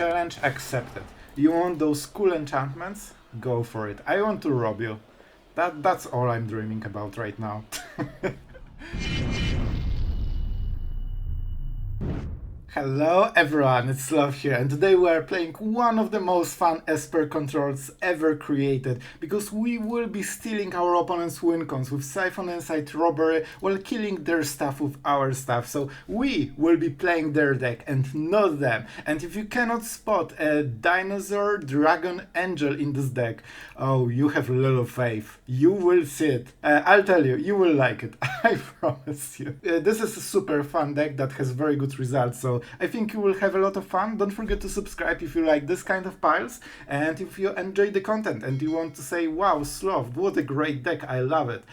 challenge accepted. You want those cool enchantments? Go for it. I want to rob you. That's all I'm dreaming about right now. Hello everyone, it's Sloth here, and today we are playing one of the most fun Esper controls ever created, because we will be stealing our opponent's Wincons with Siphon Insight Robbery while killing their stuff with our stuff. So we will be playing their deck and not them. And if you cannot spot a dinosaur dragon angel in this deck, oh, you have little faith. You will see it. I'll tell you, you will like it. I promise you. This is a super fun deck that has very good results, so I think you will have a lot of fun. Don't forget to subscribe if you like this kind of piles, and if you enjoy the content and you want to say, wow, Sloth, what a great deck, I love it.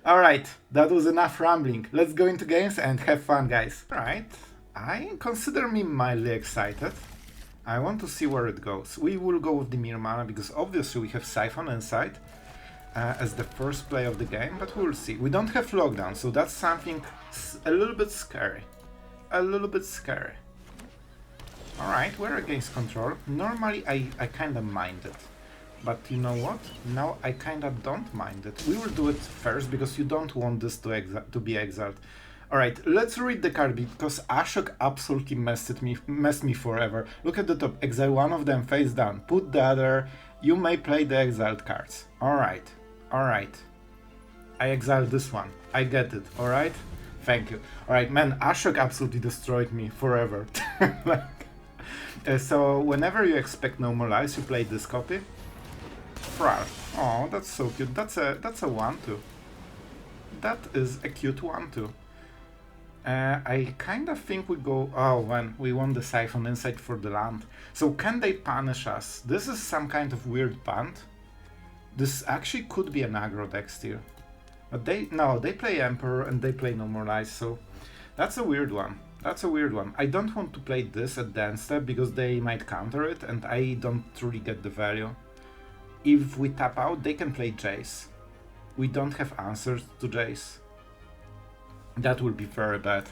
Alright, that was enough rambling. Let's go into games and have fun, guys. Alright, I consider me mildly excited. I want to see where it goes. We will go with the Mir Mana because obviously we have Siphon Insight as the first play of the game, but we'll see. We don't have lockdown, so that's something a little bit scary. A little bit scary. Alright, we're against control. Normally I kinda mind it. But you know what? Now I kinda don't mind it. We will do it first because you don't want this to be exiled. Alright, let's read the card because Ashok absolutely messed me forever. Look at the top. Exile one of them face down. Put the other. You may play the exiled cards. Alright. Alright. I exiled this one. I get it. Alright? Thank you. Alright, man, Ashok absolutely destroyed me forever. So whenever you expect no more lives, you play this copy. Fral. Oh, that's so cute. That's a 1-2. That is a cute 1-2. I kind of think we go... Oh, when we want the Siphon Insight for the land. So can they punish us? This is some kind of weird punt. This actually could be an aggro deck still. But they play Emperor and they play No More Lies, so that's a weird one. That's a weird one. I don't want to play this at the end step because they might counter it and I don't really get the value. If we tap out, they can play Jace. We don't have answers to Jace. That will be very bad.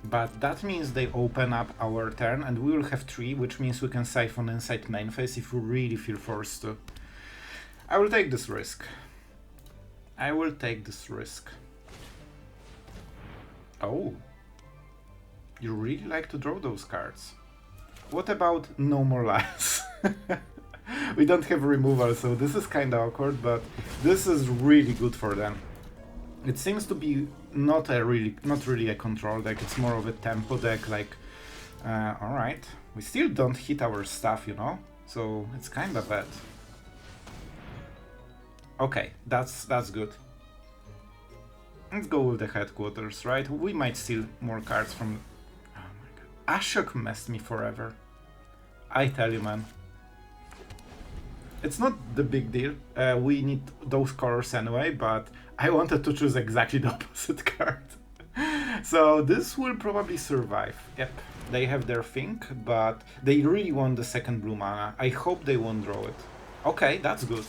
But that means they open up our turn and we will have 3, which means we can Siphon Insight main phase if we really feel forced to. I will take this risk. I will take this risk. Oh. You really like to draw those cards. What about No More Lies? We don't have removal, so this is kinda awkward, but this is really good for them. It seems to be not really a control deck, it's more of a tempo deck, like, alright. We still don't hit our stuff, you know, so it's kinda bad. Okay, that's good. Let's go with the headquarters, right? We might steal more cards from... Oh my god. Ashok messed me forever. I tell you, man. It's not the big deal. We need those colors anyway, but I wanted to choose exactly the opposite card. So this will probably survive. Yep, they have their thing, but they really want the second blue mana. I hope they won't draw it. Okay, that's good.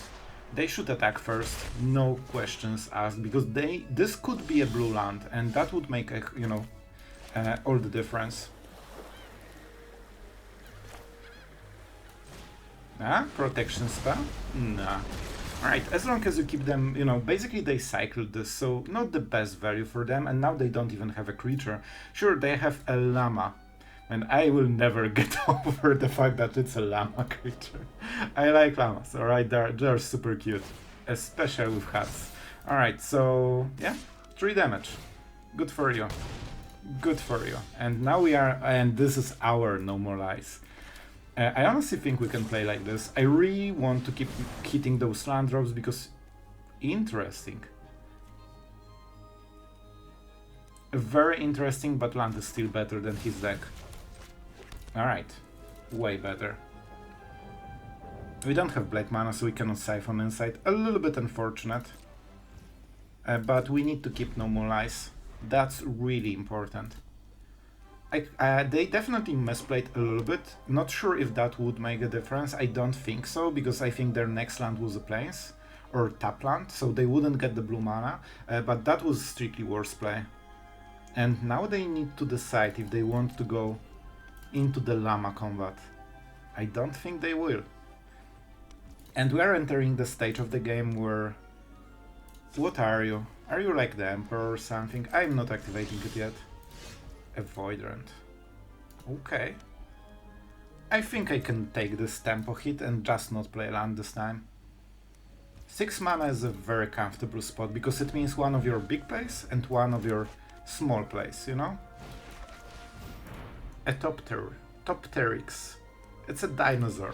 They should attack first, no questions asked, because this could be a blue land, and that would make all the difference. Protection spell? Nah. Alright, as long as you keep them, basically they cycled this, so not the best value for them, and now they don't even have a creature. Sure, they have a llama, and I will never get over the fact that it's a llama creature. I like llamas, alright, they're super cute, especially with hats. Alright, so yeah, 3 damage. Good for you. Good for you. And now and this is our No More Lies. I honestly think we can play like this. I really want to keep hitting those land drops because... Interesting. Very interesting, but land is still better than his deck. Alright. Way better. We don't have black mana, so we cannot Siphon Insight. A little bit unfortunate. But we need to keep No More Lies. That's really important. They definitely misplayed a little bit. Not sure if that would make a difference. I don't think so, because I think their next land was a Plains. or tap land, so they wouldn't get the blue mana, but that was strictly worse play. And now they need to decide if they want to go into the Llama combat. I don't think they will. And we are entering the stage of the game where... What are you? Are you like the Emperor or something? I'm not activating it yet. A Void Rend. Okay. I think I can take this tempo hit and just not play land this time. 6 mana is a very comfortable spot because it means one of your big plays and one of your small plays, you know? A Topteryx. It's a dinosaur.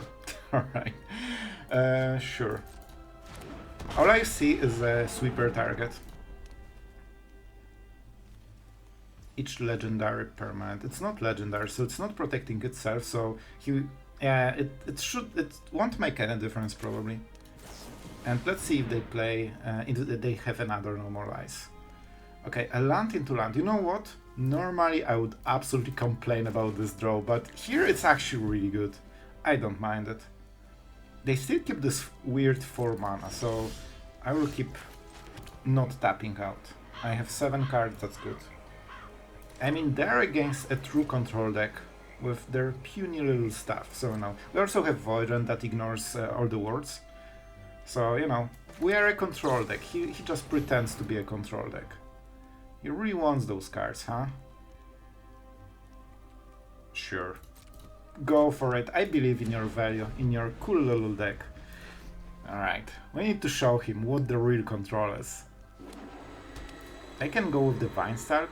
Alright. Sure. All I see is a sweeper target. Each legendary permanent. It's not legendary, so it's not protecting itself, so it won't make any difference probably. And let's see if they play they have another normalize. Okay, a land into land. You know what? Normally I would absolutely complain about this draw, but here it's actually really good. I don't mind it. They still keep this weird 4 mana, so I will keep not tapping out. I have 7 cards, that's good. I mean, they're against a true control deck with their puny little stuff, so no. We also have Void Rend that ignores all the words. So, you know, we are a control deck. He just pretends to be a control deck. He really wants those cards, huh? Sure. Go for it. I believe in your value, in your cool little deck. Alright, we need to show him what the real control is. I can go with the Vinestalk.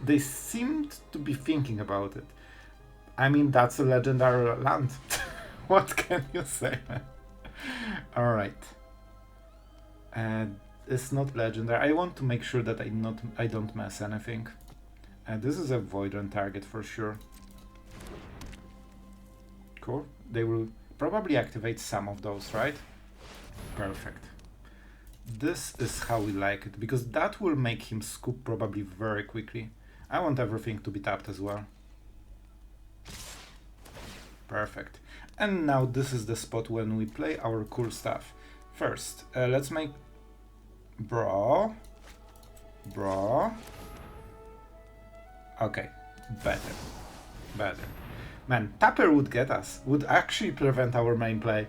They seemed to be thinking about it. I mean, that's a legendary land. What can you say? Alright. It's not legendary. I want to make sure that I don't mess anything. This is a Void Rend target for sure. Cool. They will probably activate some of those, right? Perfect. This is how we like it, because that will make him scoop probably very quickly. I want everything to be tapped as well. Perfect. And now this is the spot when we play our cool stuff. First, let's make... Bro. Okay, better. Man, Tapper would get us, would actually prevent our main play.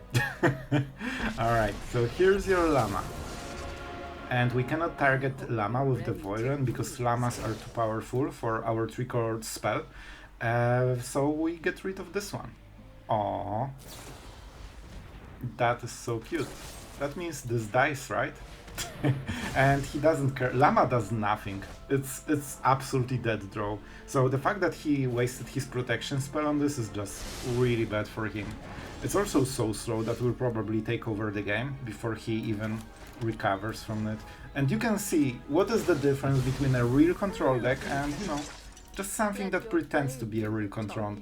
Alright, so here's your Llama. And we cannot target Llama with the Void Rend because Llamas are too powerful for our 3-card spell. So we get rid of this one. Aww. That is so cute. That means this dies, right? And he doesn't care. Llama does nothing. It's absolutely dead draw. So the fact that he wasted his protection spell on this is just really bad for him. It's also so slow that will probably take over the game before he even recovers from it. And you can see what is the difference between a real control deck and, you know, just something that pretends to be a real control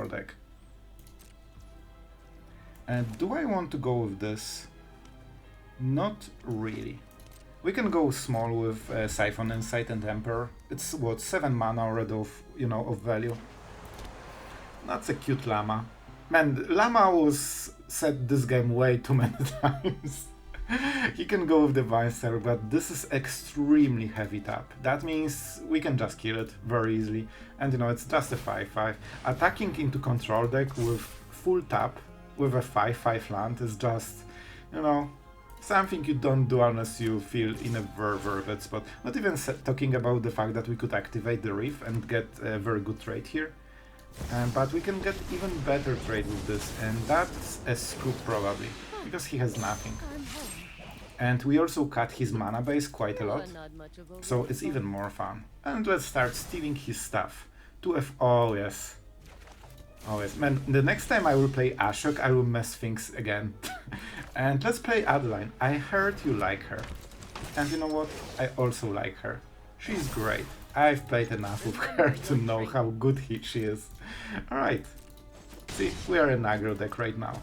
deck. And do I want to go with this? Not really. We can go small with Siphon Insight and Emperor. It's what, 7 mana already of, you know, of value. That's a cute Llama. Man, Llama was said this game way too many times. He can go with the Vinestalk, but this is extremely heavy tap. That means we can just kill it very easily. And you know, it's just a 5/5. Attacking into control deck with full tap with a 5/5 land is just, you know, something you don't do unless you feel in a very bad spot. Not even talking about the fact that we could activate the Reef and get a very good trade here. But we can get even better trade with this, and that's a scoop probably, because he has nothing. And we also cut his mana base quite a lot, so it's even more fun. And let's start stealing his stuff. 2F, oh yes. Oh yes, man, the next time I will play Ashok, I will mess things again. And let's play Adeline. I heard you like her. And you know what? I also like her. She's great. I've played enough with her to know how good she is. Alright. See, we are an aggro deck right now.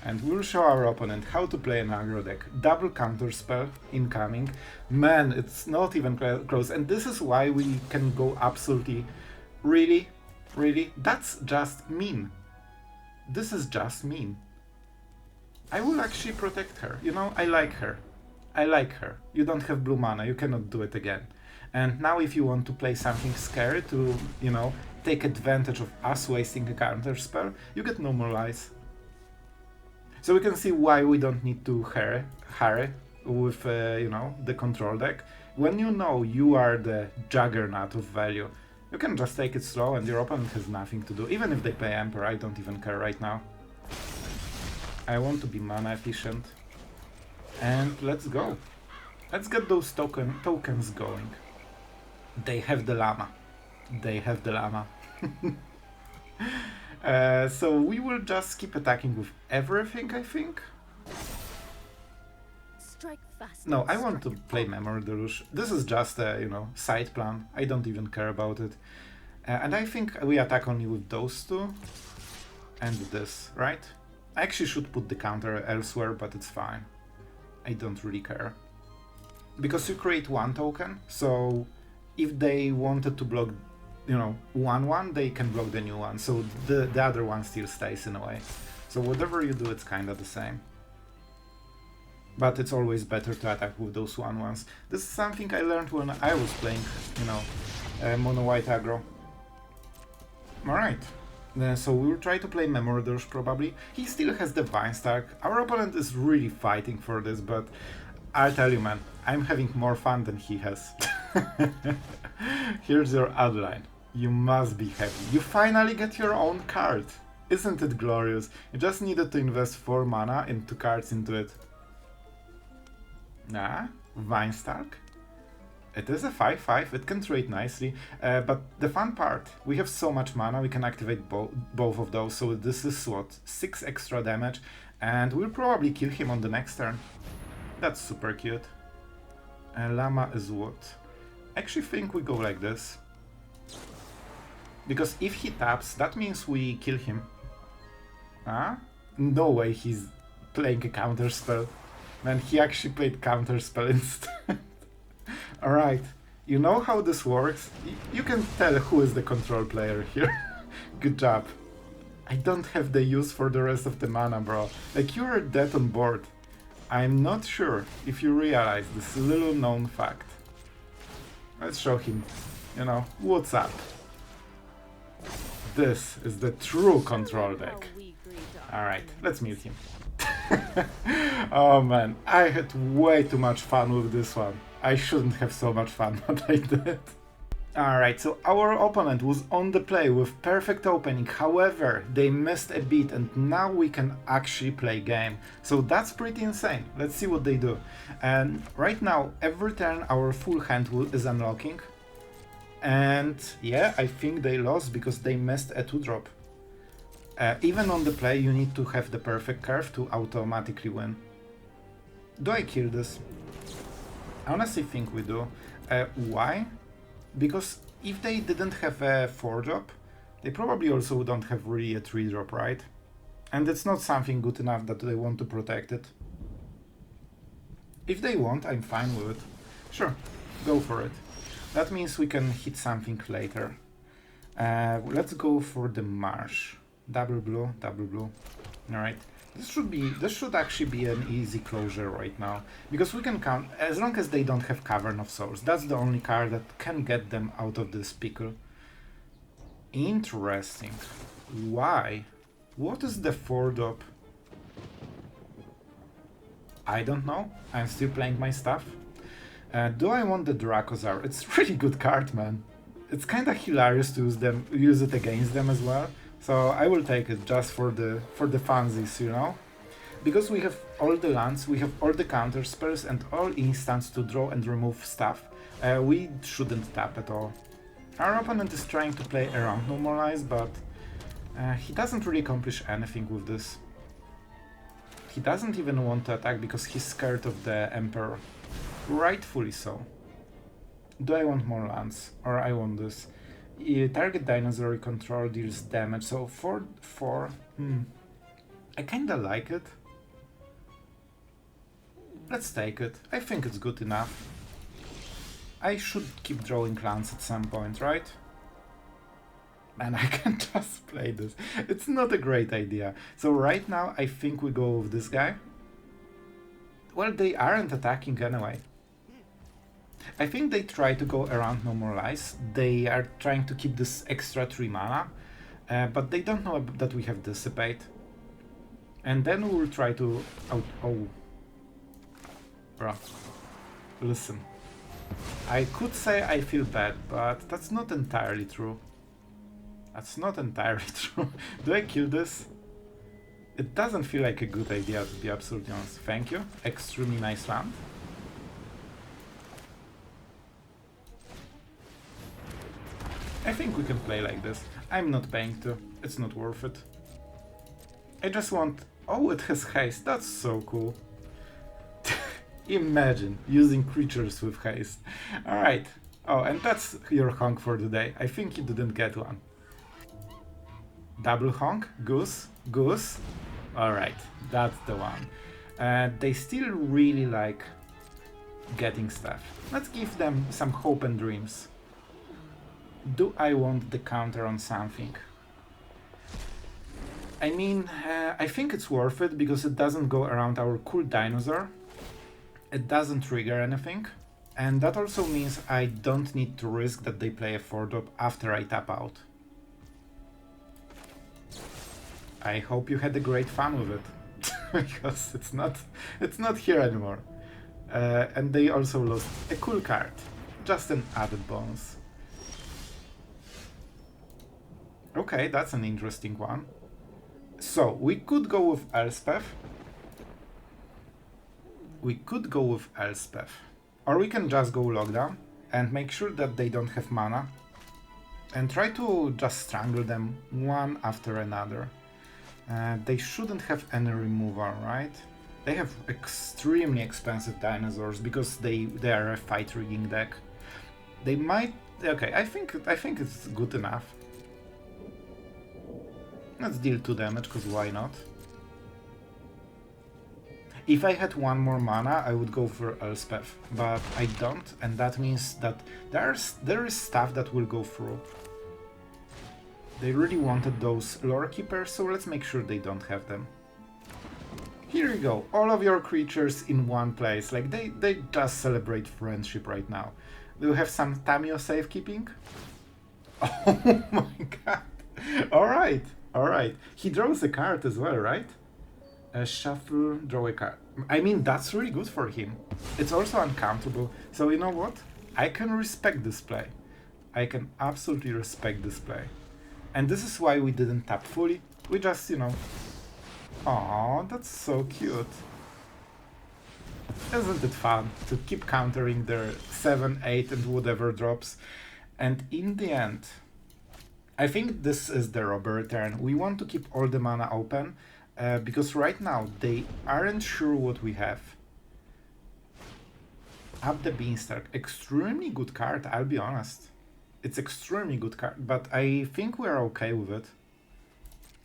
And we'll show our opponent how to play an aggro deck. Double counter spell incoming. Man, it's not even close. And this is why we can go absolutely... Really? Really? That's just mean. This is just mean. I will actually protect her. You know, I like her. I like her. You don't have blue mana, you cannot do it again. And now if you want to play something scary to, you know, take advantage of us wasting a counter spell, you get Normalize. So we can see why we don't need to hurry with, you know, the control deck. When you know you are the juggernaut of value, you can just take it slow and your opponent has nothing to do. Even if they play Emperor, I don't even care right now. I want to be mana efficient. And let's go. Let's get those tokens going. They have the llama. They have the llama. So we will just keep attacking with everything, I think. Strike fast. No, I want to play Memory Deluge. This is just a, you know, side plan. I don't even care about it. And I think we attack only with those two. And this, right? I actually should put the counter elsewhere, but it's fine. I don't really care. Because you create one token, so if they wanted to block, you know, 1/1, they can block the new one, so the other one still stays in a way. So whatever you do, it's kind of the same. But it's always better to attack with those 1/1s. This is something I learned when I was playing, you know, mono-white aggro. Alright. So we'll try to play Memory Deluge probably. He still has the Vine Stack. Our opponent is really fighting for this, but I'll tell you, man, I'm having more fun than he has. Here's your outline. You must be happy. You finally get your own card. Isn't it glorious? You just needed to invest 4 mana and 2 cards into it. Nah, Vine Stack. It is a 5/5, it can trade nicely, but the fun part, we have so much mana, we can activate both of those, so this is what, 6 extra damage, and we'll probably kill him on the next turn. That's super cute. Llama is what? I actually think we go like this. Because if he taps, that means we kill him. Huh? No way he's playing a counter spell. Man, he actually played counter spell instead. Alright, you know how this works? You can tell who is the control player here. Good job. I don't have the use for the rest of the mana, bro. Like, you're dead on board. I'm not sure if you realize this little known fact. Let's show him, you know, what's up. This is the true control deck. Alright, let's mute him. Oh man, I had way too much fun with this one. I shouldn't have so much fun, but I did. Alright, so our opponent was on the play with perfect opening, however, they missed a beat and now we can actually play game. So that's pretty insane. Let's see what they do. And right now, every turn our full hand is unlocking. And yeah, I think they lost because they missed a 2-drop. Even on the play, you need to have the perfect curve to automatically win. Do I kill this? I honestly think we do. Why? Because if they didn't have a 4-drop, they probably also don't have really a 3-drop, right? And it's not something good enough that they want to protect it. If they want, I'm fine with it. Sure, go for it. That means we can hit something later. Let's go for the Marsh. Double blue, double blue. Alright. This should actually be an easy closure right now. Because we can count, as long as they don't have Cavern of Souls. That's the only card that can get them out of this pickle. Interesting. Why? What is the 4-drop? I don't know. I'm still playing my stuff. Do I want the Dracozar? It's a really good card, man. It's kinda hilarious to use it against them as well. So I will take it just for the funsies, you know? Because we have all the lands, we have all the counter spells and all instants to draw and remove stuff. We shouldn't tap at all. Our opponent is trying to play around Normalize, but he doesn't really accomplish anything with this. He doesn't even want to attack because he's scared of the Emperor. Rightfully so. Do I want more lands? Or I want this? Target dinosaur control deals damage, so 4/4, I kinda like it. Let's take it. I think it's good enough. I should keep drawing lands at some point, right? Man, I can just play this. It's not a great idea. So right now, I think we go with this guy. Well, they aren't attacking anyway. I think they try to go around Normalize. They are trying to keep this extra 3 mana, but they don't know that we have Dissipate. And then we will try to... Oh. Bro. Listen. I could say I feel bad, but that's not entirely true. That's not entirely true. Do I kill this? It doesn't feel like a good idea, to be absolutely honest. Thank you. Extremely nice land. I think we can play like this. I'm not paying to. It's not worth it. I just want... Oh, it has haste. That's so cool. Imagine using creatures with haste. Alright. Oh, and that's your honk for the day. I think you didn't get one. Double honk? Goose? Goose? Alright, that's the one. They still really like getting stuff. Let's give them some hope and dreams. Do I want the counter on something? I mean, I think it's worth it because it doesn't go around our cool dinosaur. It doesn't trigger anything. And that also means I don't need to risk that they play a 4-drop after I tap out. I hope you had a great fun with it. Because it's not here anymore. And they also lost a cool card. Just an added bonus. Okay, that's an interesting one. So, we could go with Elspeth. We could go with Elspeth. Or we can just go Lockdown and make sure that they don't have mana. And try to just strangle them one after another. They shouldn't have any removal, right? They have extremely expensive dinosaurs because they are a fight rigging deck. They might... Okay, I think it's good enough. Let's deal 2 damage, because why not? If I had 1 more mana, I would go for Elspeth, but I don't, and that means that there is stuff that will go through. They really wanted those lore keepers, so let's make sure they don't have them. Here you go, all of your creatures in one place, like they just celebrate friendship right now. Do you have some Tamio safekeeping? Oh my god! Alright. He draws a card as well, right? Shuffle, draw a card. I mean, that's really good for him. It's also uncountable. So you know what? I can respect this play. I can absolutely respect this play. And this is why we didn't tap fully. We just, you know... Aww, that's so cute. Isn't it fun to keep countering their 7, 8 and whatever drops? And in the end... I think this is the robbery turn. We want to keep all the mana open, because right now they aren't sure what we have. Up the Beanstalk. Extremely good card, I'll be honest. It's extremely good card, but I think we're okay with it.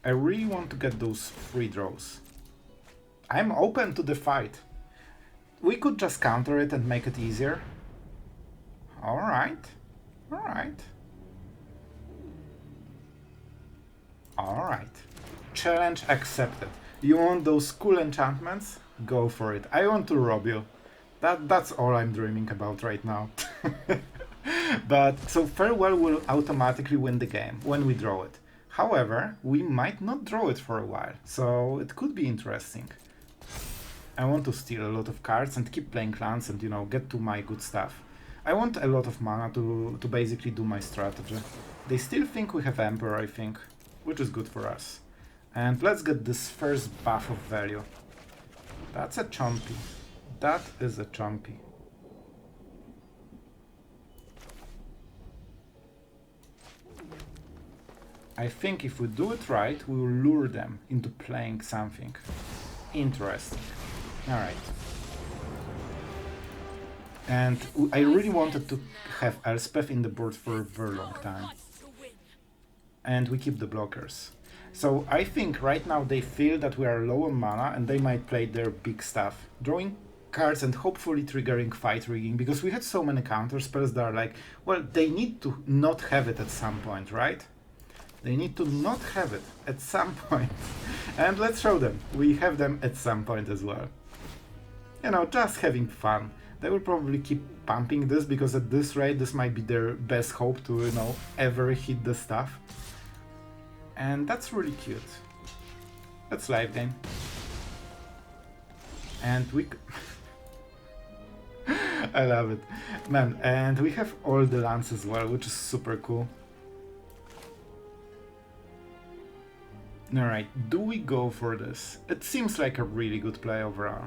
I really want to get those free draws. I'm open to the fight. We could just counter it and make it easier. Alright. Challenge accepted. You want those cool enchantments? Go for it. I want to rob you. That's all I'm dreaming about right now. But so Farewell will automatically win the game when we draw it. However, we might not draw it for a while, so it could be interesting. I want to steal a lot of cards and keep playing lands and, you know, get to my good stuff. I want a lot of mana to basically do my strategy. They still think we have Emperor, I think, which is good for us. And let's get this first buff of value. That's a chompy. That is a chompy. I think if we do it right, we will lure them into playing something interesting. Alright. And I really wanted to have Elspeth in the board for a very long time. And we keep the blockers. So I think right now they feel that we are low on mana and they might play their big stuff. Drawing cards and hopefully triggering fight rigging, because we had so many counter spells that are like, well, they need to not have it at some point, right? They need to not have it at some point. And let's show them. We have them at some point as well. You know, just having fun. They will probably keep pumping this because at this rate this might be their best hope to, you know, ever hit the stuff. And that's really cute. Let's live game. And we... I love it. Man, and we have all the lands as well, which is super cool. Alright, do we go for this? It seems like a really good play overall.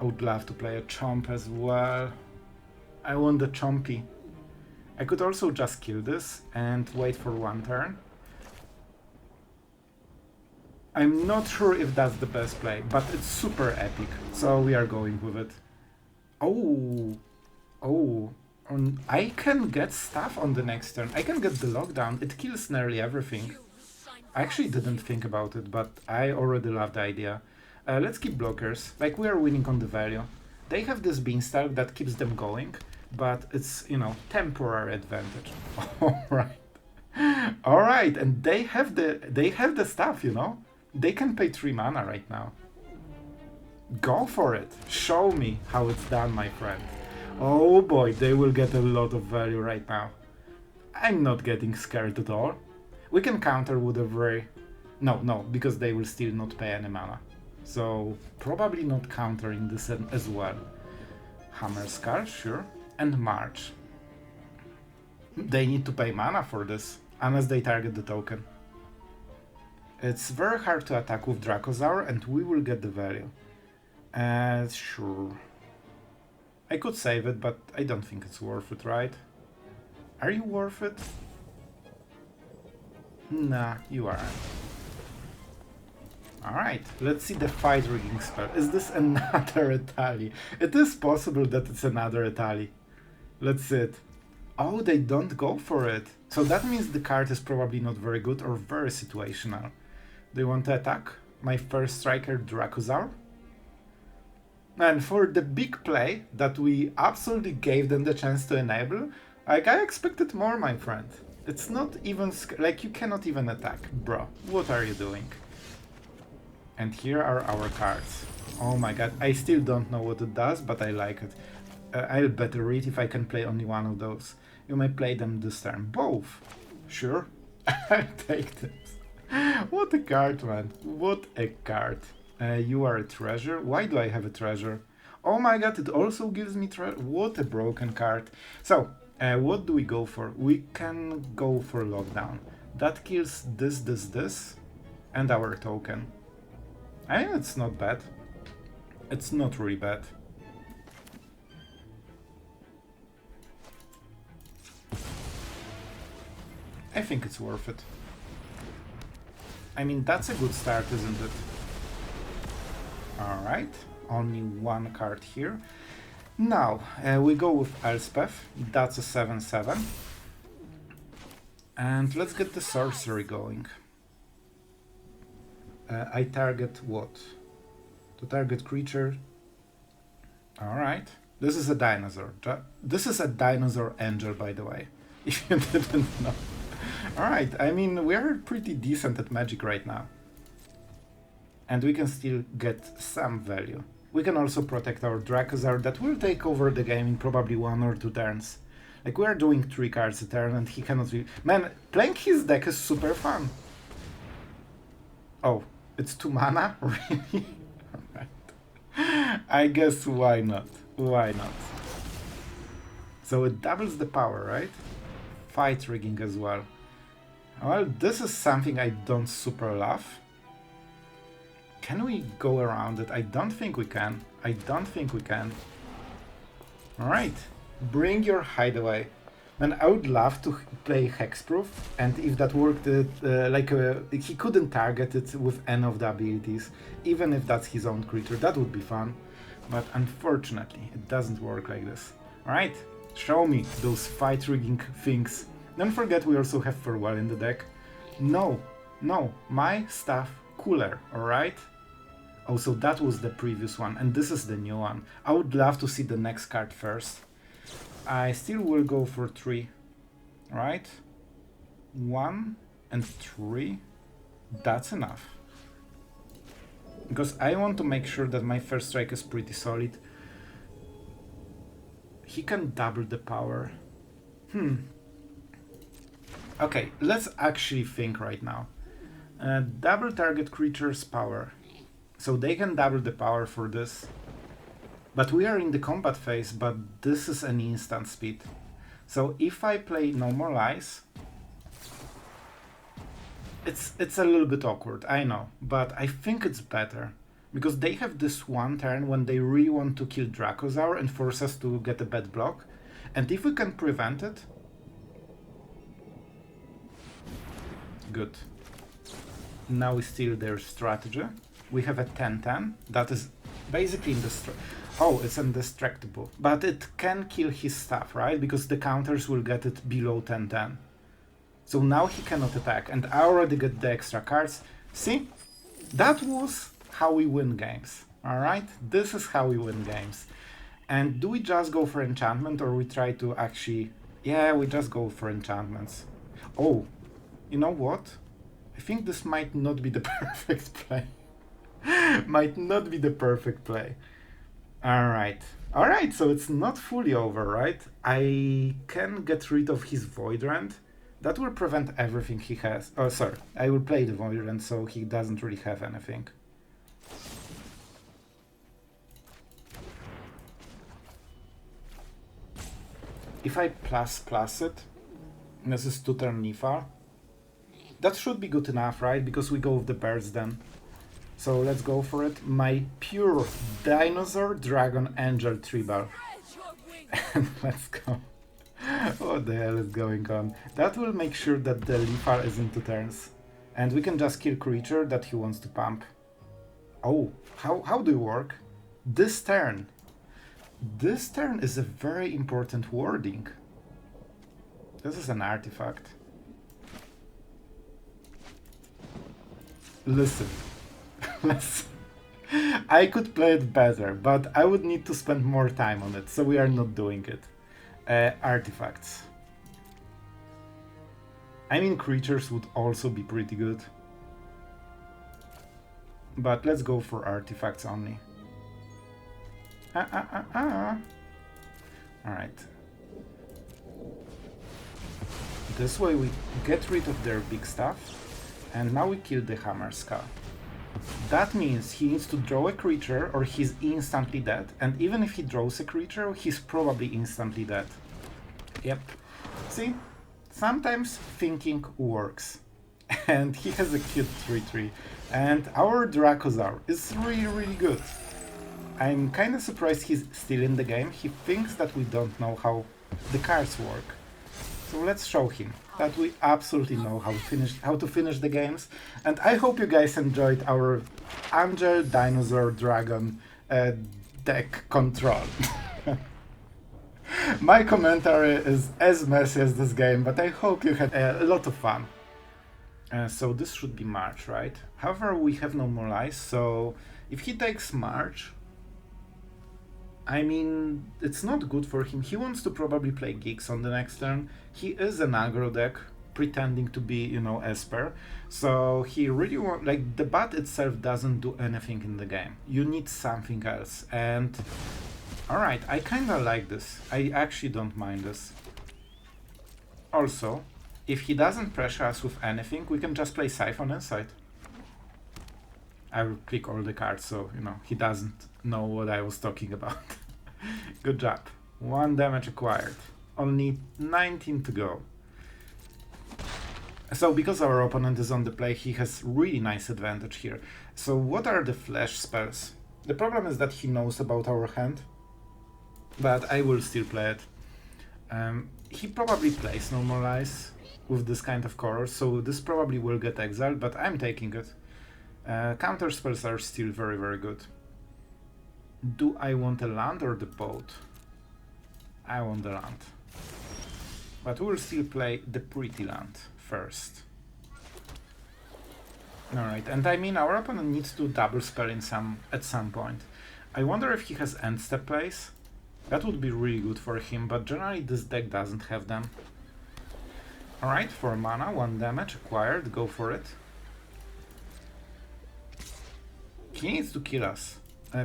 I would love to play a Chomp as well. I want the Chompy. I could also just kill this and wait for one turn. I'm not sure if that's the best play, but it's super epic, so we are going with it. Oh, I can get stuff on the next turn. I can get the lockdown. It kills nearly everything. I actually didn't think about it, but I already love the idea. Let's keep blockers. Like, we are winning on the value. They have this beanstalk that keeps them going, but it's, you know, temporary advantage. Alright, and they have the stuff, you know? They can pay 3 mana right now. Go for it. Show me how it's done, my friend. Oh boy, they will get a lot of value right now. I'm not getting scared at all. We can counter with a very... No, because they will still not pay any mana. So, probably not countering this as well. Hammer Scar, sure. And March. They need to pay mana for this, unless they target the token. It's very hard to attack with Dracosaur, and we will get the value. Sure. I could save it, but I don't think it's worth it, right? Are you worth it? Nah, you aren't. Alright, let's see the fight rigging spell. Is this another Etali? It is possible that it's another Etali. Let's see it. Oh, they don't go for it. So that means the card is probably not very good or very situational. Do you want to attack my first striker, Dracosaur? And for the big play that we absolutely gave them the chance to enable, like, I expected more, my friend. It's not even... like, you cannot even attack. Bro, what are you doing? And here are our cards. Oh my god, I still don't know what it does, but I like it. I'll better read if I can play only one of those. You may play them this turn. Both. Sure. I'll take this. What a card, man. What a card. You are a treasure. Why do I have a treasure? Oh my god, it also gives me treasure. What a broken card. So, what do we go for? We can go for lockdown. That kills this, and our token. I mean, it's not bad. It's not really bad. I think it's worth it. I mean, that's a good start, isn't it? Alright, only one card here. Now, we go with Elspeth. That's a 7/7. And let's get the sorcery going. I target what? To target creature. Alright. This is a dinosaur. This is a dinosaur angel, by the way. If you didn't know. Alright, I mean, we are pretty decent at magic right now. And we can still get some value. We can also protect our Dracosaur that will take over the game in probably 1 or 2 turns. Like, we are doing 3 cards a turn and he cannot really... Man, playing his deck is super fun. Oh, it's 2 mana? Really? Alright. I guess why not? Why not? So it doubles the power, right? Fight rigging as well. Well, this is something I don't super love. Can we go around it? I don't think we can. I don't think we can. Alright. Bring your hideaway. And I would love to play Hexproof, and if that worked, he couldn't target it with any of the abilities, even if that's his own creature. That would be fun. But unfortunately, it doesn't work like this. Alright, show me those fight rigging things. Don't forget we also have Farewell in the deck. No, my stuff cooler, alright? Oh, so that was the previous one, and this is the new one. I would love to see the next card first. I still will go for 3, right? 1, and 3. That's enough. Because I want to make sure that my first strike is pretty solid. He can double the power. Okay, let's actually think right now. Double target creature's power. So they can double the power for this. But we are in the combat phase, but this is an instant speed. So if I play No More Lies, it's a little bit awkward, I know, but I think it's better. Because they have this one turn when they really want to kill Dracozaur and force us to get a bad block. And if we can prevent it... Good. Now we steal their strategy. We have a 10-10. That is basically oh, it's indestructible. But it can kill his stuff, right? Because the counters will get it below 10-10. So now he cannot attack. And I already get the extra cards. See? That was how we win games. Alright? This is how we win games. And do we just go for enchantment or we try to actually... Yeah, we just go for enchantments. Oh, you know what? I think this might not be the perfect play. Might not be the perfect play. Alright. Alright, so it's not fully over, right? I can get rid of his Void Rend. That will prevent everything he has. Oh, sorry. I will play the Void Rend so he doesn't really have anything. If I plus it, this is 2-turn Nifar. That should be good enough, right? Because we go with the birds then. So let's go for it. My pure dinosaur dragon angel tribal. And let's go. What the hell is going on? That will make sure that the Nifar is in 2 turns. And we can just kill creature that he wants to pump. Oh, how do you work? This turn. This turn is a very important wording. This is an artifact. Listen. Listen. I could play it better, but I would need to spend more time on it, so we are not doing it. Artifacts. I mean, creatures would also be pretty good. But let's go for artifacts only. Alright. This way we get rid of their big stuff, and now we kill the Hammer Skull. That means he needs to draw a creature or he's instantly dead, and even if he draws a creature, he's probably instantly dead. Yep. See? Sometimes thinking works. And he has a cute 3-3. And our Dracozaur is really good. I'm kinda surprised he's still in the game. He thinks that we don't know how the cards work. So let's show him that we absolutely know how to finish the games. And I hope you guys enjoyed our Angel, Dinosaur, Dragon deck control. My commentary is as messy as this game, but I hope you had a lot of fun. So this should be March, right? However, we have no more lies, so if he takes March, I mean, it's not good for him. He wants to probably play Geeks on the next turn. He is an aggro deck, pretending to be, you know, Esper. So he really wants, like, the bat itself doesn't do anything in the game. You need something else. And, alright, I kinda like this. I actually don't mind this. Also, if he doesn't pressure us with anything, we can just play Siphon Insight. I will click all the cards so, you know, he doesn't know what I was talking about. Good job. 1 damage acquired. Only 19 to go. So because our opponent is on the play, he has really nice advantage here. So what are the flash spells? The problem is that he knows about our hand, but I will still play it. He probably plays Normalize with this kind of color, so this probably will get exiled, but I'm taking it. Counter spells are still very good. Do I want a land or the boat? I want the land. But we'll still play the pretty land first. Alright, and I mean our opponent needs to double spell at some point. I wonder if he has end step plays. That would be really good for him, but generally this deck doesn't have them. Alright, 4 mana, 1 damage acquired, go for it. He needs to kill us,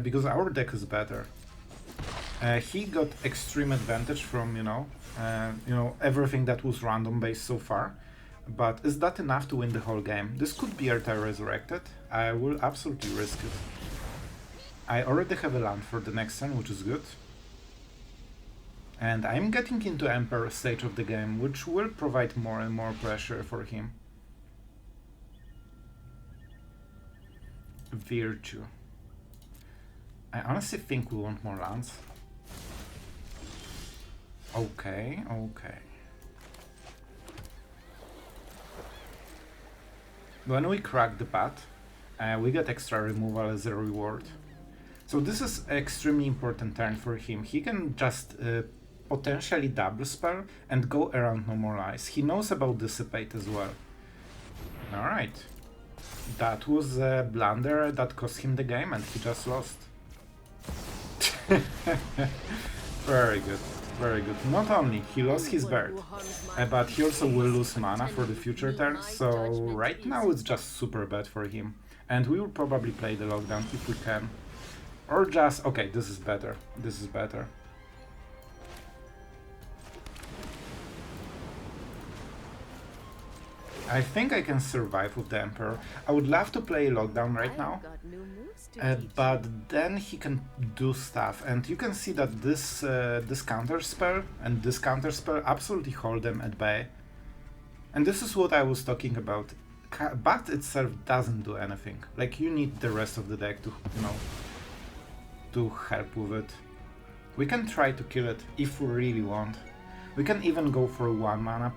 because our deck is better. He got extreme advantage from, you know, everything that was random based so far. But is that enough to win the whole game? This could be Eartha Resurrected. I will absolutely risk it. I already have a land for the next turn, which is good. And I'm getting into Emperor stage of the game, which will provide more and more pressure for him. Virtue. I honestly think we want more lands. Okay, okay. When we crack the path, we get extra removal as a reward. So this is an extremely important turn for him. He can just potentially double spell and go around no more lies. He knows about Dissipate as well. Alright. That was a blunder that cost him the game and he just lost. Very good, very good. Not only he lost his bird, but he also will lose mana for the future turns, so right now it's just super bad for him. And we will probably play the lockdown if we can. Or just... okay, this is better, this is better. I think I can survive with the Emperor. I would love to play lockdown right now, but then he can do stuff, and you can see that this counter spell and this counter spell absolutely hold them at bay. And this is what I was talking about. Bat itself doesn't do anything. Like, you need the rest of the deck to, you know, to help with it. We can try to kill it if we really want. We can even go for a 1 mana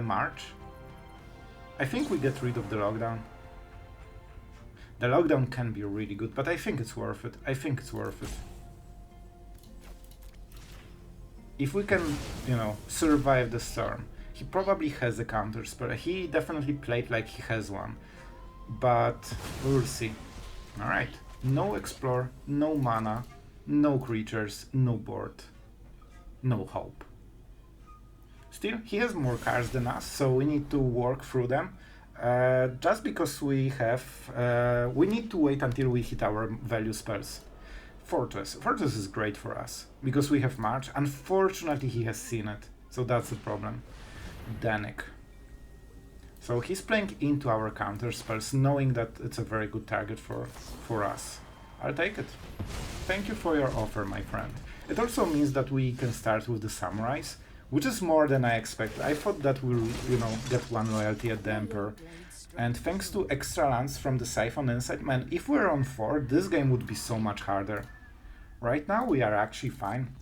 march. I think we get rid of the lockdown. The lockdown can be really good, but I think it's worth it. I think it's worth it. If we can, you know, survive the storm. He probably has a counter spell. He definitely played like he has one. But we'll see. Alright. No explore, no mana, no creatures, no board. No hope. Still, he has more cards than us, so we need to work through them. Just because we have... we need to wait until we hit our value spells. Fortress. Fortress is great for us, because we have March. Unfortunately, he has seen it, so that's the problem. Danik. So he's playing into our counter spells, knowing that it's a very good target for us. I'll take it. Thank you for your offer, my friend. It also means that we can start with the Samurais, which is more than I expected. I thought that we'll, you know, get 1 loyalty at the Emperor. And thanks to extra lands from the Siphon Insight, man, if we're on 4, this game would be so much harder. Right now we are actually fine.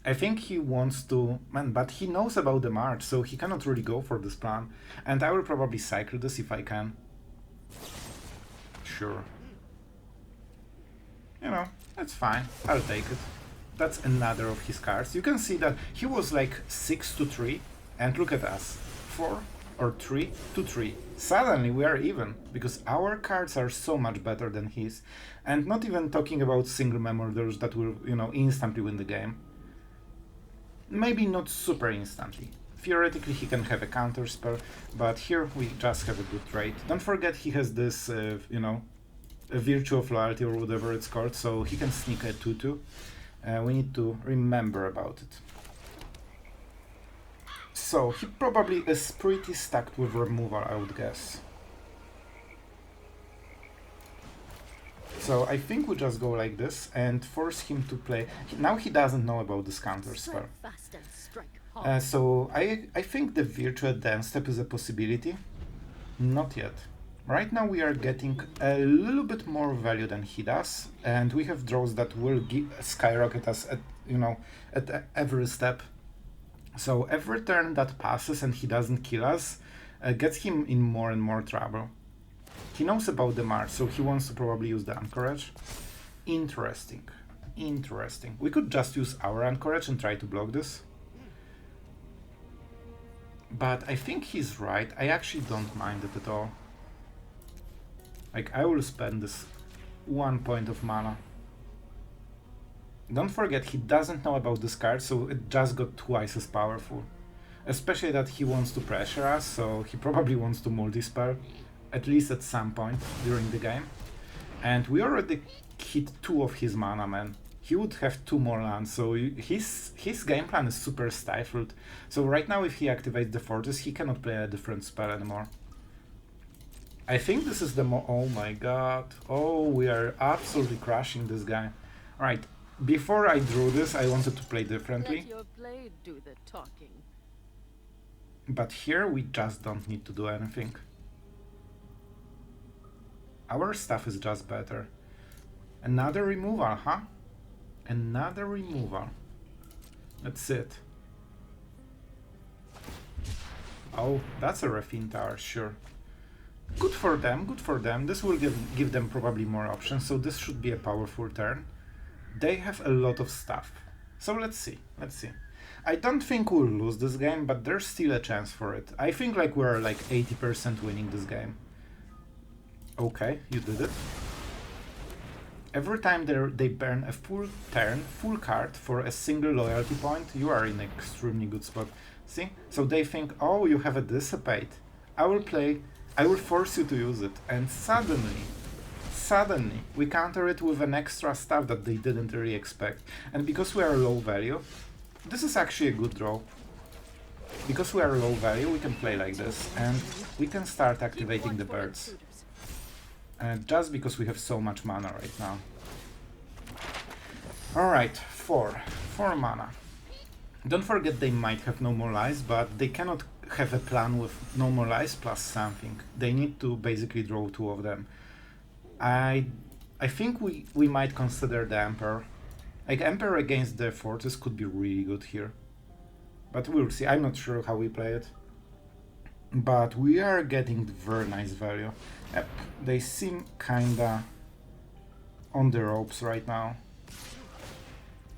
I think he wants to... man, but he knows about the March, so he cannot really go for this plan. And I will probably cycle this if I can. Sure. You know, that's fine. I'll take it. That's another of his cards. You can see that he was like 6-3, and look at us, 4 or 3-3. Suddenly we are even, because our cards are so much better than his, and not even talking about single Memory Deluge that will, you know, instantly win the game. Maybe not super instantly. Theoretically he can have a counter spell, but here we just have a good trade. Don't forget he has this, you know, a Virtue of Loyalty or whatever it's called, so he can sneak a 2-2. We need to remember about it. So, he probably is pretty stacked with removal, I would guess. So, I think we just go like this and force him to play. Now he doesn't know about this counter spell. So, I think the Virtual Dance Step is a possibility. Not yet. Right now we are getting a little bit more value than he does, and we have draws that will skyrocket us at, you know, at every step. So every turn that passes and he doesn't kill us gets him in more and more trouble. He knows about the March, so he wants to probably use the Anchorage. Interesting. Interesting. We could just use our Anchorage and try to block this. But I think he's right. I actually don't mind it at all. Like, I will spend this 1 point of mana. Don't forget, he doesn't know about this card, so it just got twice as powerful. Especially that he wants to pressure us, so he probably wants to multi-spell, at least at some point during the game. And we already hit 2 of his mana, man. He would have 2 more lands, so his game plan is super stifled. So right now if he activates the Fortress, he cannot play a different spell anymore. I think this is the oh my god. Oh, we are absolutely crushing this guy. Right, before I drew this, I wanted to play differently. Let your blade do the talking. But here we just don't need to do anything. Our stuff is just better. Another removal, huh? Another removal. That's it. Oh, that's a Raffine tower, sure. Good for them, good for them. This will give them probably more options, so this should be a powerful turn. They have a lot of stuff. So let's see, let's see. I don't think we'll lose this game, but there's still a chance for it. I think like we're like 80% winning this game. Okay, you did it. Every time they burn a full turn, full card for a single loyalty point, you are in an extremely good spot. See? So they think, oh, you have a Dissipate. I will force you to use it. And suddenly, we counter it with an extra stuff that they didn't really expect. And because we are low value, this is actually a good draw. Because we are low value, we can play like this, and we can start activating the birds. Just because we have so much mana right now. Alright, 4 mana. Don't forget they might have no more lives, but they cannot have a plan with no more lives plus something. They need to basically draw 2 of them. I think we might consider the Emperor. Like, Emperor against the Fortress could be really good here. But we'll see. I'm not sure how we play it. But we are getting very nice value. Yep, they seem kinda on the ropes right now.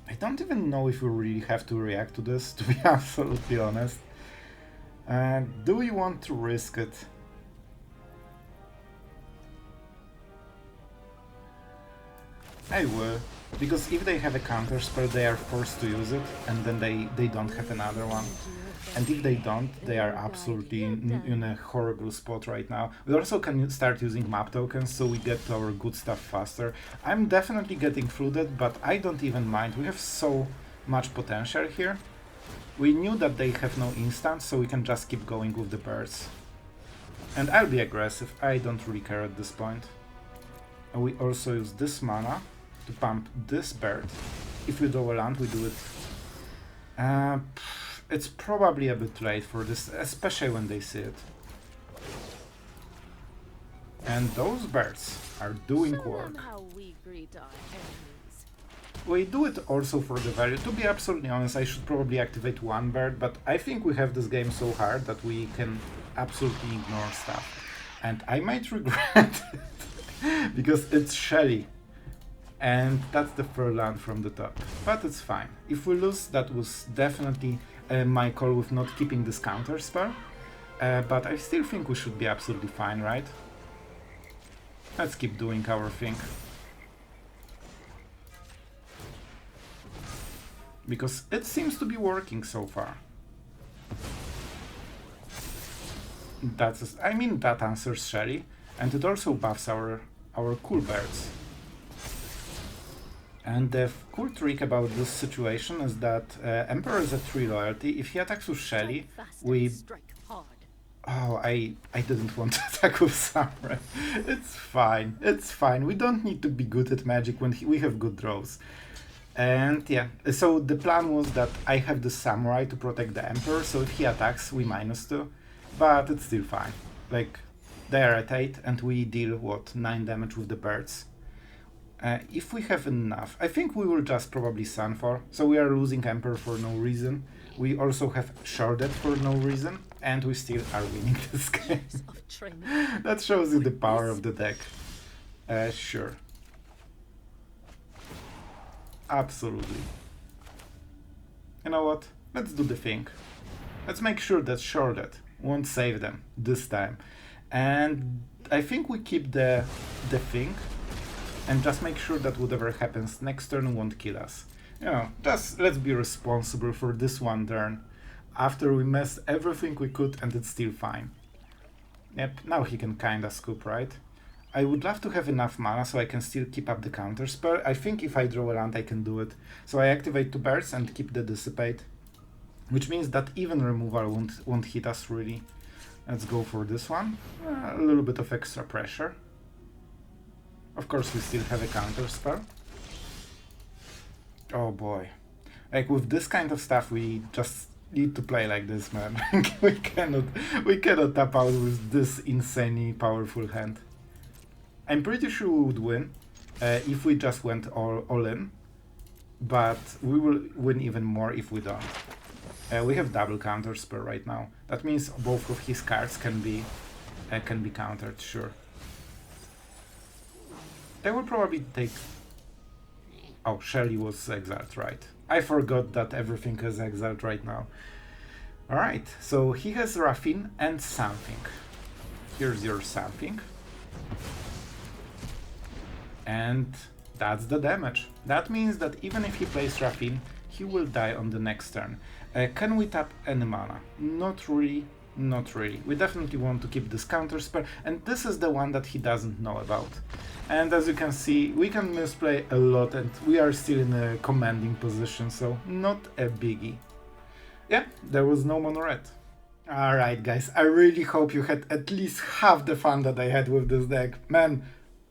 I don't even know if we really have to react to this, to be absolutely honest. Do we want to risk it? I will, because if they have a counter spell, they are forced to use it, and then they don't have another one. And if they don't, they are absolutely in a horrible spot right now. We also can start using map tokens, so we get our good stuff faster. I'm definitely getting flooded, but I don't even mind. We have so much potential here. We knew that they have no instant, so we can just keep going with the birds. And I'll be aggressive, I don't really care at this point. And we also use this mana to pump this bird. If we draw a land, we do it. It's probably a bit late for this, especially when they see it. And those birds are doing work. We do it also for the value. To be absolutely honest, I should probably activate 1 bird, but I think we have this game so hard that we can absolutely ignore stuff. And I might regret it, because it's Shelly. And that's the 3rd land from the top. But it's fine. If we lose, that was definitely my call with not keeping this counter spell. But I still think we should be absolutely fine, right? Let's keep doing our thing. Because it seems to be working so far. I mean, that answers Shelly, and it also buffs our cool birds. And the cool trick about this situation is that Emperor is a 3 loyalty. If he attacks with Shelly, we... Oh, I didn't want to attack with Samurai. It's fine, it's fine. We don't need to be good at magic when we have good draws. And yeah, so the plan was that I have the Samurai to protect the Emperor, so if he attacks, we -2. But it's still fine. Like, they are at 8 and we deal, what, 9 damage with the birds. If we have enough, I think we will just probably Sunfall. So we are losing Emperor for no reason. We also have Sharded for no reason, and we still are winning this game. That shows you the power of the deck. Sure. Absolutely. You know what? Let's do the thing. Let's make sure that Sharded won't save them this time. And I think we keep the thing. And just make sure that whatever happens next turn won't kill us. You know, just let's be responsible for this one turn. after we messed everything we could and it's still fine. Yep, now he can kinda scoop, right? I would love to have enough mana so I can still keep up the counter spell. I think if I draw a land I can do it. So I activate 2 birds and keep the Dissipate. Which means that even removal won't hit us really. Let's go for this one. A little bit of extra pressure. Of course we still have a counter spell. Oh boy. Like with this kind of stuff we just need to play like this, man. we cannot tap out with this insanely powerful hand. I'm pretty sure we would win if we just went all in, but we will win even more if we don't. We have double counter spell right now. That means both of his cards can be countered, sure. They will probably take... Oh, Shelly was exiled, right. I forgot that everything is exiled right now. Alright, so he has Raffine and something. Here's your something. And that's the damage. That means that even if he plays Raffine, he will die on the next turn. Can we tap any mana? Not really, not really. We definitely want to keep this counter spell, and this is the one that he doesn't know about. And as you can see, we can misplay a lot and we are still in a commanding position, so not a biggie. Yeah, there was no mono red. Alright guys, I really hope you had at least half the fun that I had with this deck. Man,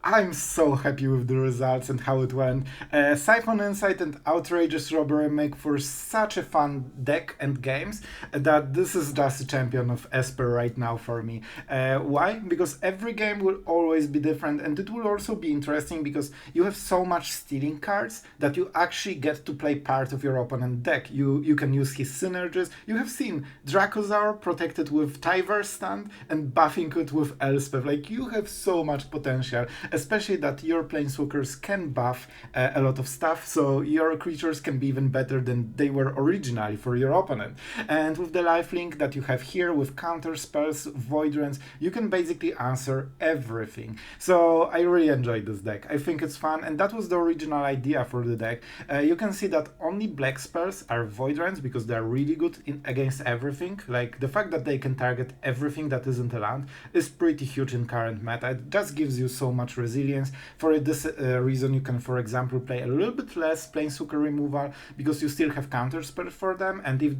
I'm so happy with the results and how it went. Siphon Insight and Outrageous Robbery make for such a fun deck and games that this is just a champion of Esper right now for me. Why? Because every game will always be different, and it will also be interesting because you have so much stealing cards that you actually get to play part of your opponent deck. You can use his synergies. You have seen Dracozaur protected with Tyver stand and buffing it with Elspeth. Like, you have so much potential. Especially that your planeswalkers can buff a lot of stuff, so your creatures can be even better than they were originally for your opponent. And with the lifelink that you have here with counter spells, Void Rends, you can basically answer everything. So I really enjoyed this deck. I think it's fun, and that was the original idea for the deck. You can see that only black spells are Void Rends because they are really good against everything. Like, the fact that they can target everything that isn't a land is pretty huge in current meta. It just gives you so much resilience. For this reason, you can, for example, play a little bit less planeswalker removal because you still have counter spell for them, and if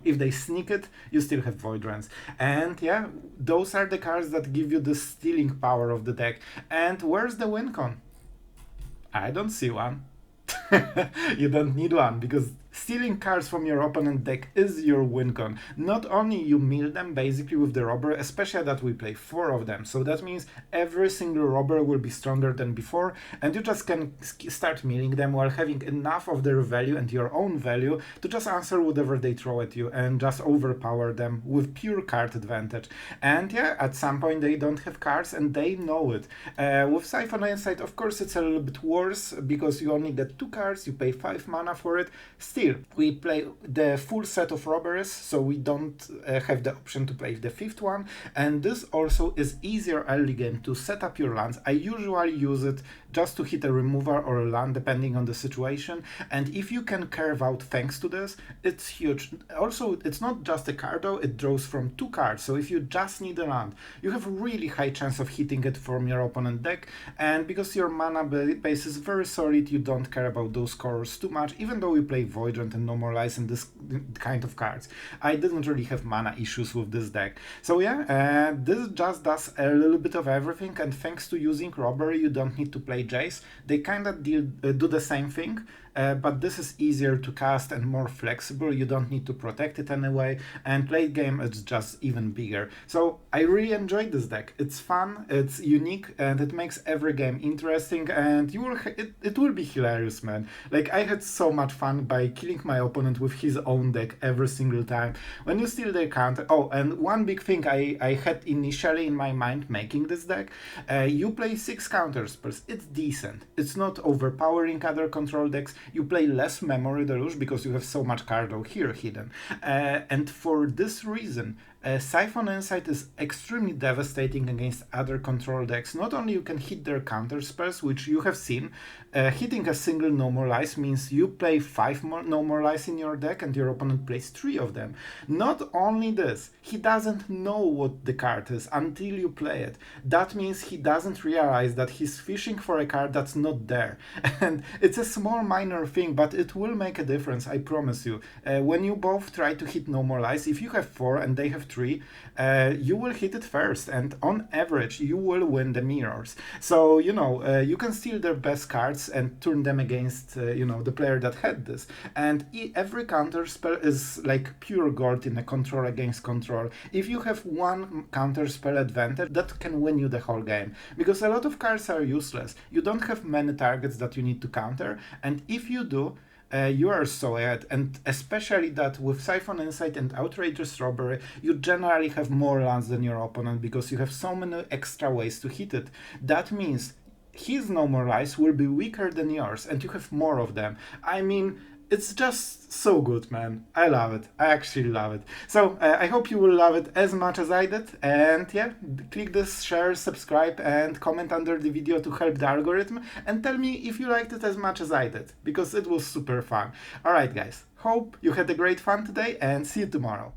if they sneak it, you still have Void Rends. And yeah, those are the cards that give you the stealing power of the deck. And where's the Wincon? I don't see one. You don't need one, because stealing cards from your opponent deck is your Wincon. Not only you mill them basically with the robber, especially that we play 4 of them, so that means every single robber will be stronger than before, and you just can start milling them while having enough of their value and your own value to just answer whatever they throw at you and just overpower them with pure card advantage. And yeah, at some point they don't have cards and they know it. With Siphon Insight, of course, it's a little bit worse because you only get 2 cards, you pay 5 mana for it. Still, we play the full set of robberies, so we don't have the option to play the 5th one, and this also is easier early game to set up your lands. I usually use it just to hit a removal or a land depending on the situation, and if you can carve out thanks to this, it's huge. Also, it's not just a card though, it draws from 2 cards, so if you just need a land, you have a really high chance of hitting it from your opponent deck, and because your mana base is very solid, you don't care about those scores too much, even though you play Void Rend and Normalize and this kind of cards. I didn't really have mana issues with this deck. So yeah, this just does a little bit of everything, and thanks to using Robbery, you don't need to play Jace. They kind of do the same thing, but this is easier to cast and more flexible. You don't need to protect it anyway, and late game it's just even bigger. So I really enjoyed this deck. It's fun, it's unique, and it makes every game interesting, and it will be hilarious, man. Like, I had so much fun by killing my opponent with his own deck every single time. When you steal their counter... Oh, and one big thing I had initially in my mind making this deck, you play 6 counter spells. It's decent. It's not overpowering other control decks. You play less Memory Deluge because you have so much cargo here hidden. And for this reason, Siphon Insight is extremely devastating against other control decks. Not only you can hit their counter spells, which you have seen, hitting a single No More Lies means you play 5 more No More Lies in your deck and your opponent plays 3 of them. Not only this, he doesn't know what the card is until you play it. That means he doesn't realize that he's fishing for a card that's not there. And it's a small minor thing, but it will make a difference, I promise you. When you both try to hit No More Lies, if you have 4 and they have 3, you will hit it first, and on average you will win the mirrors. So you can steal their best cards and turn them against the player that had this. And every counter spell is like pure gold in a control against control. If you have one counter spell advantage, that can win you the whole game, because a lot of cards are useless. You don't have many targets that you need to counter, and if you do, you are so ahead, and especially that with Siphon Insight and Outrageous Robbery, you generally have more lands than your opponent because you have so many extra ways to hit it. That means his No More Lies will be weaker than yours, and you have more of them. I mean, it's just so good, man. I love it. I actually love it. So I hope you will love it as much as I did. And yeah, click this, share, subscribe, and comment under the video to help the algorithm. And tell me if you liked it as much as I did, because it was super fun. Alright guys, hope you had a great fun today, and see you tomorrow.